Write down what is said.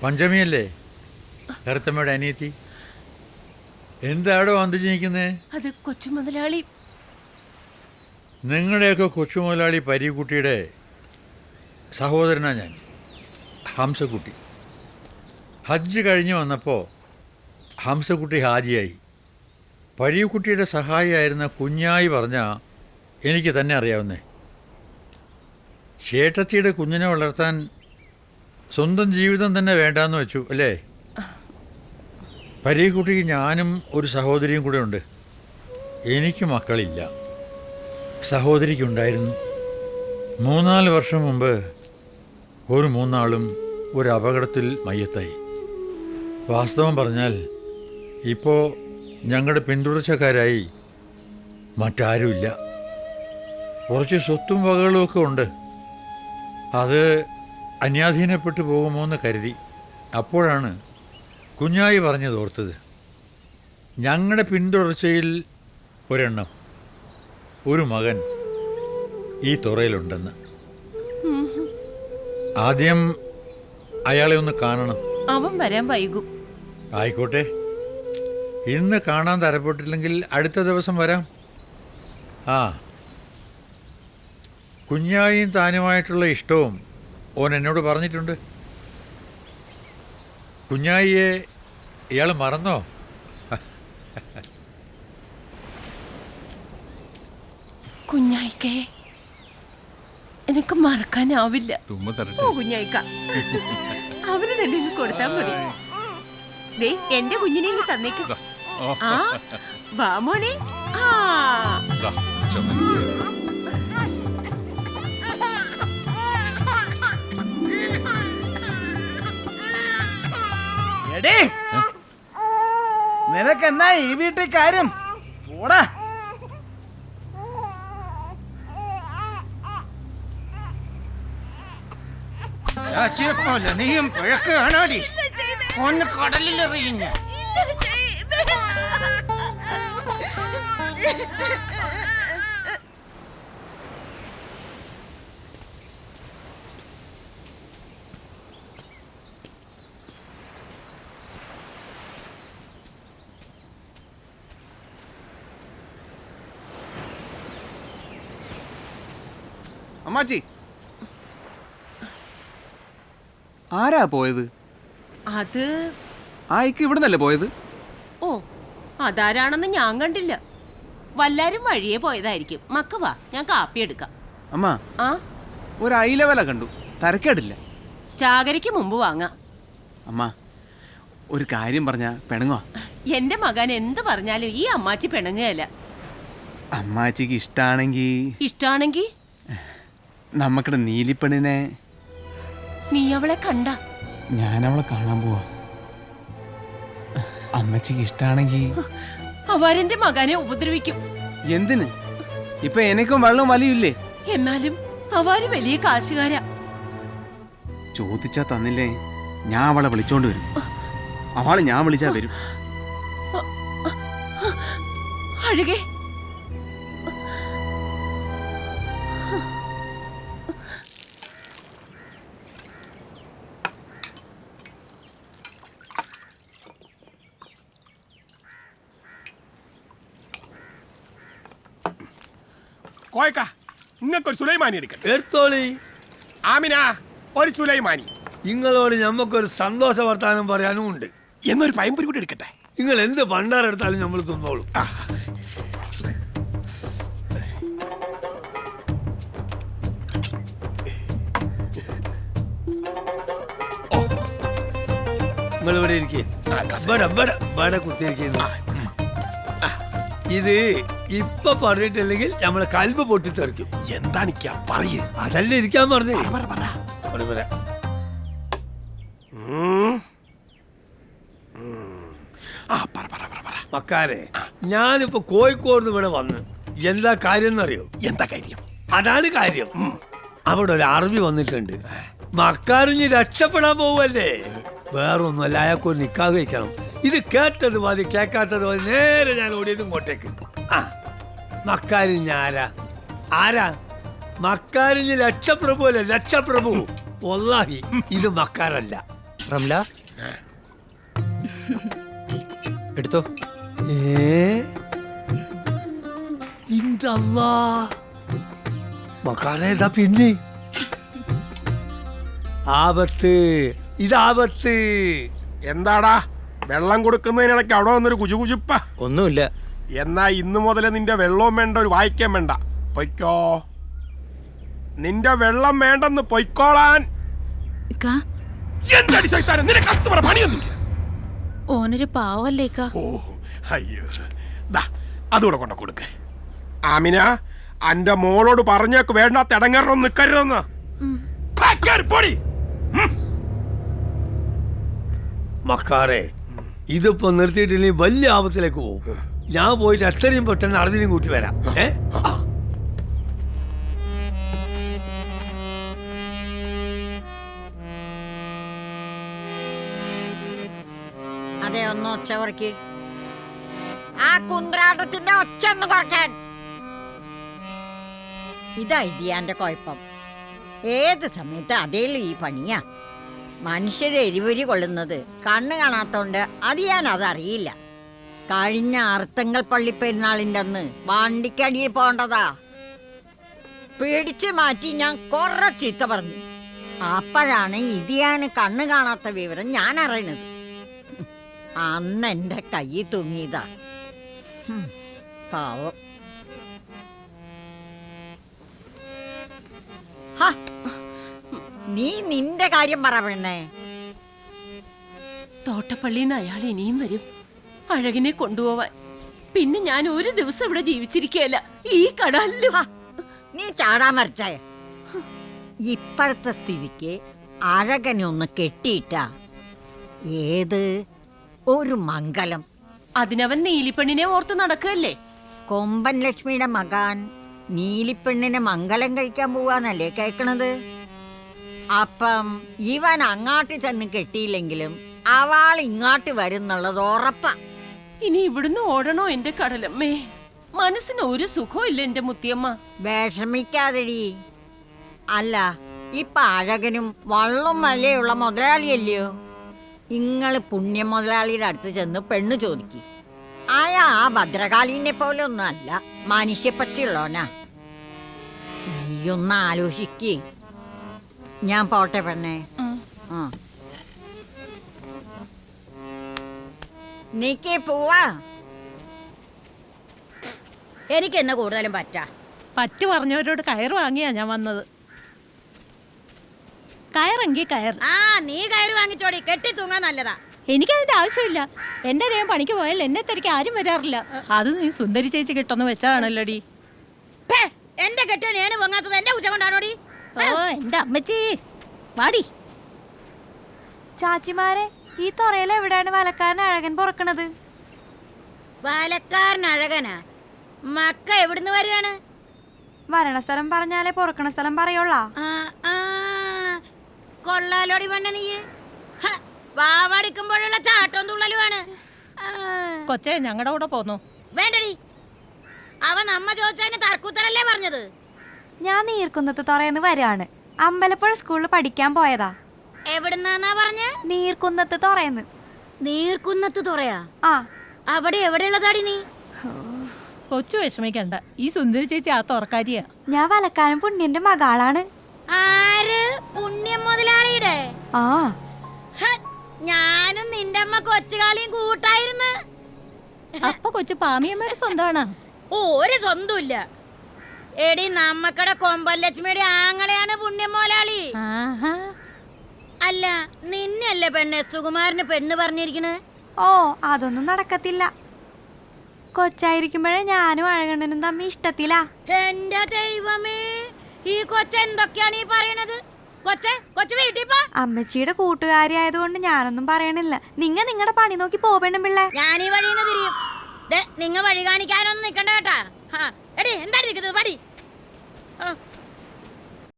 പഞ്ചമിയല്ലേ കറുത്തമ്മയുടെ അനിയത്തി? എന്താടോ അന്തിച്ചിരിക്കുന്നേ? അത് കൊച്ചു മുതലാളി. നിങ്ങളുടെയൊക്കെ കൊച്ചു മുതലാളി പരീക്കുട്ടിയുടെ സഹോദരനാ ഞാൻ, ഹംസക്കുട്ടി. ഹജ്ജ് കഴിഞ്ഞ് വന്നപ്പോൾ ഹംസക്കുട്ടി ഹാജിയായി. പരീക്കുട്ടിയുടെ സഹായിയായിരുന്ന കുഞ്ഞായി പറഞ്ഞാൽ എനിക്ക് തന്നെ അറിയാവുന്നേ. ചേട്ടത്തിയുടെ കുഞ്ഞിനെ വളർത്താൻ സ്വന്തം ജീവിതം തന്നെ വേണ്ടാന്ന് വെച്ചു അല്ലേ? പരീക്കുട്ടിക്ക് ഞാനും ഒരു സഹോദരിയും കൂടെ ഉണ്ട്. എനിക്ക് മക്കളില്ല, സഹോദരിക്കുണ്ടായിരുന്നു. 3-4 വർഷം മുമ്പ് ഒരു 3 ആളും ഒരു അപകടത്തിൽ മയ്യത്തായി. വാസ്തവം പറഞ്ഞാൽ ഇപ്പോൾ ഞങ്ങളുടെ പിന്തുടർച്ചക്കാരായി മറ്റാരുമില്ല. കുറച്ച് സ്വത്തും വകകളുമൊക്കെ ഉണ്ട്. അത് അന്യാധീനപ്പെട്ടു പോകുമോ എന്ന് കരുതി. അപ്പോഴാണ് കുഞ്ഞായി പറഞ്ഞതോർത്തത്. ഞങ്ങളുടെ പിന്തുടർച്ചയിൽ ഒരെണ്ണം, ഒരു മകൻ ഈ തുറയിലുണ്ടെന്ന്. ആദ്യം അയാളെ ഒന്ന് കാണണം. അവൻ വരാൻ വൈകും. ആയിക്കോട്ടെ, ഇന്ന് കാണാൻ തരപ്പെട്ടില്ലെങ്കിൽ അടുത്ത ദിവസം വരാം. ആ, കുഞ്ഞായും താനുമായിട്ടുള്ള ഇഷ്ടവും ഓൻ എന്നോട് പറഞ്ഞിട്ടുണ്ട്. കുഞ്ഞായിയെ ഇയാൾ മറന്നോ? കുഞ്ഞായിക്കേ, എനിക്ക് മറക്കാനാവില്ല. ഓ കുഞ്ഞായിക്ക, അവന് തന്നെ ഇങ്ങ് കൊടുത്താൽ മതി. ദേ എന്റെ കുഞ്ഞിനെ ഇങ്ങ് തന്നേക്ക്. ആ വാ മോനെ. ആ നിനക്കെന്നാ ഈ വീട്ടിൽ കാര്യം? പോടാ. പോലെ നീയും പിഴക്കുകയാണോടി? ഒന്ന് കടലിലെറിയുന്നു. അമ്മാച്ചി, ആരാ പോയത്? അത് ആയിക്ക് ഇവിടുന്നല്ലേ പോയത്? ഓ, അതാരാണെന്ന് ഞാൻ കണ്ടില്ല. വല്ലാരും വഴിയെ പോയതായിരിക്കും. മക്ക വാ, ഞാൻ കാപ്പി എടുക്കാം. അമ്മ, ആ ഒരു ഐലവല കണ്ടു, തരക്കേടില്ല. ചാകരയ്ക്ക് മുമ്പ് വാങ്ങാം. അമ്മ, ഒരു കാര്യം പറഞ്ഞ പിണങ്ങോ? എന്റെ മകൻ എന്ത് പറഞ്ഞാലും ഈ അമ്മാച്ചി പിണങ്ങുകയല്ല. അമ്മാച്ചിക്ക് ഇഷ്ടാണെങ്കി നമ്മക്കടെ നീലിപ്പെണ്ണിനെ. നീ അവളെ കണ്ട? ഞാൻ അവളെ കാണാൻ പോവാ. അമ്മച്ചിക്ക് ഇഷ്ടാണെങ്കി അവരെന്റെ മകനെ ഉപദ്രവിക്കും. എന്തിന്? ഇപ്പൊ എനിക്കും വെള്ളം വലിയില്ലേ? എന്നാലും അവര് വലിയ കാശുകാരാ. ചോദിച്ചാ തന്നില്ലേ ഞാൻ അവളെ വിളിച്ചോണ്ട് വരും. അവള് ഞാൻ വിളിച്ചാ വരും. അഴുകേ, കോയക്ക, നിങ്ങൾക്കൊരു സുലൈമാനി എടുക്കട്ടെ? എടുത്തോളി. ആമിന, ഒരു സുലൈമാനി. നിങ്ങളോട് ഞമ്മക്കൊരു സന്തോഷ വർത്താനം പറയാനും ഉണ്ട്. എന്നൊരു പയമ്പൊരി കൂടി എടുക്കട്ടെ? നിങ്ങൾ എന്ത് ഭണ്ടാരെടുത്താലും നമ്മൾ തിന്നോളും. നിങ്ങൾ ഇവിടെ ഇരിക്കേ, ഇവിടെ കുത്തിയിരിക്കുന്നു. ഇത് ഇപ്പൊ പറഞ്ഞിട്ടില്ലെങ്കിൽ നമ്മളെ കൽബ് പൊട്ടിത്തെറിക്കും. എന്താണിക്കാ പറയേ? അതല്ലേ ഇരിക്കാൻ പറഞ്ഞേ. മക്കാരെ, ഞാനിപ്പോ കോഴിക്കോട് ഇവിടെ വന്ന് എന്താ കാര്യം എന്നറിയോ? എന്താ കാര്യം? അതാണ് കാര്യം. അവിടെ ഒരു അറബി വന്നിട്ടുണ്ട്. മക്കാറിഞ്ഞ് രക്ഷപ്പെടാൻ പോവല്ലേ. വേറൊന്നുമല്ല, അയാൾക്കൊരു നിക്കാഹ് വയ്ക്കണം. ഇത് കേട്ടത് മതി, കേൾക്കാത്തത് മതി. നേരെ ഞാൻ ഓടിയത് ഇങ്ങോട്ടേക്ക്. ആ, മക്കാരിഞ്ഞ ആരാ? മക്കാരിഞ്ഞ് ലക്ഷപ്രഭു അല്ലേ? ലക്ഷപ്രഭു. വല്ലാഹി ഇത് മക്കാരല്ല. റംല എടുത്തോ. മക്കാനേതാ പിന്നെ ആപത്ത്, ഇതാപത്ത്. എന്താടാ വെള്ളം കൊടുക്കുന്നതിനിടയ്ക്ക് അവിടെ വന്നൊരു കുജുകുജുപ്പ? ഒന്നുമില്ല. എന്നാ ഇന്നു മുതൽ നിന്റെ വെള്ളവും വേണ്ട, ഒരു വായിക്കാൻ വേണ്ട. പൊയ്ക്കോ, നിന്റെ വെള്ളം വേണ്ടെന്ന് പൊയ്ക്കോളാൻ. എന്താടി സൈത്താനം, നിനക്ക് കസ്റ്റമർ പണിയൊന്നുമില്ല. ഓനൊരു പാവല്ലേക്കാ. ഓ അയ്യോ, ദാ അതുകൂടെ കൊണ്ട കൊടുക്ക. ആമിന, അന്റെ മോളോട് പറഞ്ഞേക്ക് വേണ്ടാത്ത ഇടങ്ങാറൊന്നും നിൽക്കരുതെന്ന്. പൊടി. മക്കാരെ, ഇതിപ്പോ നിർത്തിയിട്ടില്ലെങ്കിൽ വലിയ ആപത്തിലേക്ക് പോകും. ഞാൻ പോയിട്ട് എത്രയും പെട്ടെന്ന് അറിവിനും കൂട്ടി വരാം. അതെ, ഒന്ന് ഒച്ച കുറയ്ക്ക്. ആ കുന്ത്രാട്ടത്തിന്റെ ഒച്ച ഒന്ന് കുറയ്ക്കാൻ. ഇതാ ഇതിയാന്റെ കുഴപ്പം. ഏത് സമയത്ത് അതേലും ഈ പണിയാ. മനുഷ്യരെ എരിവരി കൊള്ളുന്നത് കണ്ണ് കാണാത്തോണ്ട് അത് ഞാൻ അതറിയില്ല. കഴിഞ്ഞ അർത്തങ്കൽ പള്ളിപ്പെരുന്നാളിൻ്റെ അന്ന് വണ്ടിക്കടിയിൽ പോണ്ടതാ. പേടിച്ച് മാറ്റി ഞാൻ കുറെ ചീത്ത പറഞ്ഞു. അപ്പോഴാണ് ഇതിയാന് കണ്ണ് കാണാത്ത വിവരം ഞാൻ അറിയണത്. അന്ന് എൻ്റെ കൈ തൂങ്ങിയതാ. പാവം. നീ നിന്റെ കാര്യം പറ പെണ്ണേ. തോട്ടപ്പള്ളിന്ന് അയാൾ ഇനിയും വരും അഴകിനെ കൊണ്ടുപോവാൻ. പിന്നെ ഞാൻ ഒരു ദിവസം ഇവിടെ ജീവിച്ചിരിക്കുകയല്ല, ഈ കടലിലും. നീ ചാടാൻ മറിച്ചേ. ഇപ്പോഴത്തെ സ്ഥിതിക്ക് അഴകനെ ഒന്ന് കെട്ടിയിട്ടാ ഏത് ഒരു മംഗലം. അതിനവൻ നീലിപ്പെണ്ണിനെ ഓർത്ത് നടക്കുകയല്ലേ. കൊമ്പൻ ലക്ഷ്മിയുടെ മകാൻ നീലിപ്പെണ്ണിനെ മംഗലം കഴിക്കാൻ പോവാന്നല്ലേ കേക്കണത്. അപ്പം ഇവൻ അങ്ങാട്ട് ചെന്ന് കെട്ടിയില്ലെങ്കിലും അവൾ ഇങ്ങോട്ട് വരുന്നുള്ളത് ഉറപ്പാ. ഇനി ഇവിടുന്ന് ഓടണോ എന്റെ കടലമ്മേ? മനസ്സിന് ഒരു സുഖവും ഇല്ല എന്റെ മുത്തിയമ്മ. വിഷമിക്കാതെടി. അല്ല, ഇപ്പൊ അഴകനും വള്ളം മലയുള്ള മുതലാളിയല്ലയോ. ഇങ്ങള് പുണ്യ മുതലാളിയുടെ അടുത്ത് ചെന്ന് പെണ്ണ് ചോദിക്ക്. അയാ ആ ഭദ്രകാളിനെ പോലെ ഒന്നും അല്ല, മനുഷ്യപ്പറ്റിയുള്ളോനാ. നീയൊന്ന് ആലോചിക്ക്. ഞാൻ പോട്ടെ പെണ്ണേ. നീക്കേ പോവാ. എനിക്ക് എന്നെ കൂടുതലും പറ്റു പറഞ്ഞവരോട് കയറ് വാങ്ങിയാ ഞാൻ വന്നത്. കയറെങ്കിൽ കയർ. ആ, നീ കയറ് വാങ്ങിച്ചോടി, കെട്ടി തൂങ്ങാൻ നല്ലതാ. എനിക്കതിന്റെ ആവശ്യമില്ല. എന്റെ ഞാൻ പണിക്ക് പോയാൽ എന്നെ തിരക്ക് ആരും വരാറില്ല. അത് നീ സുന്ദരി ചേച്ചി കിട്ടുന്ന വെച്ചാണല്ലോടി. എന്റെ കെട്ടിയ നേണ് പൊങ്ങാത്തത് എന്റെ കുറ്റം കൊണ്ടാണോടി? ഓ എന്റെ അമ്മച്ചി വാടി. ചാച്ചിമാരെ, ഈ തുറയിൽ എവിടെയാണ് വലക്കാരൻ അഴകൻ പൊറക്കണത്? വലക്കാരൻ അഴകനാ? മക്ക എവിടുന്ന് വരികയാണ്? വരണ സ്ഥലം പറഞ്ഞാലേ പൊറക്കണ സ്ഥലം പറയുള്ളാ. കൊള്ളാലോടി വേണ്ട നീ. വാവാടിക്കുമ്പോഴുള്ള ചാട്ടം തുള്ളലുമാണ്. കൊച്ചേ ഞങ്ങളുടെ കൂടെ പോന്നു. വേണ്ടടി, അവൻ അമ്മ ചോദിച്ചതിന് തർക്കൂത്തരല്ലേ പറഞ്ഞത്. ഞാൻ നീർക്കുന്നത്ത് തുറയെന്ന് വരാണ്. അമ്പലപ്പുഴ സ്കൂളിൽ പഠിക്കാൻ പോയതാ. എവിടുന്നാ പറഞ്ഞ? നീർക്കുന്നത്ത് തുറയെന്ന്. നീർക്കുന്നത്ത് തുറയാ? ആ. അവിടെ എവിടെയുള്ളതാടി നീ? കൊച്ചു വിഷമിക്കണ്ട, ഈ സുന്ദരി ചേച്ചി ആ തുറക്കാരിയാ. ഞാൻ വലക്കാരൻ പുണ്യന്റെ മകളാണ്. ആര്? പുണ്യം മുതലാളിയുടെ? ആ. ഞാനും നിന്റെ അമ്മ കൊച്ചുകാളിയും കൂട്ടായിരുന്നു. അപ്പൊ കൊച്ചു പാമിയമ്മയുടെ സ്വന്തമാണ്? ഒരു സ്വന്തമില്ല എടി. നമ്മക്കടെ കൊമ്പൻ ലക്ഷ്മിയുടെ ആങ്ങളെയാണ് പുണ്യം മുതലാളി. അല്ല, നിന്നല്ലേ പെണ്ണ് സുകുമാരന് പെണ്ണ് പറഞ്ഞിരിക്കണേ? ഓ, അതൊന്നും നടക്കത്തില്ല. കൊച്ചായിരിക്കുമ്പോഴേ ഞാനും അഴകണ്ണനും തമ്മി ഇഷ്ടത്തിലാ. എന്റെ ദൈവമേ, ഈ കൊച്ചെന്തൊക്കെയാണ് ഈ പറയണത്? കൊച്ചു വീട്ടിൽ പോ. അമ്മച്ചിയുടെ കൂട്ടുകാരിയായതുകൊണ്ട് ഞാനൊന്നും പറയണില്ല. നിങ്ങളുടെ പണി നോക്കി പോവേണം പിള്ളേ. ഞാൻ ഈ വഴിന്ന് തിരിയും. നിങ്ങ വഴി കാണിക്കാനൊന്നും നിക്കണ്ട കേട്ടാ. എടി, എന്താ നിൽക്കുന്നത്? പടി.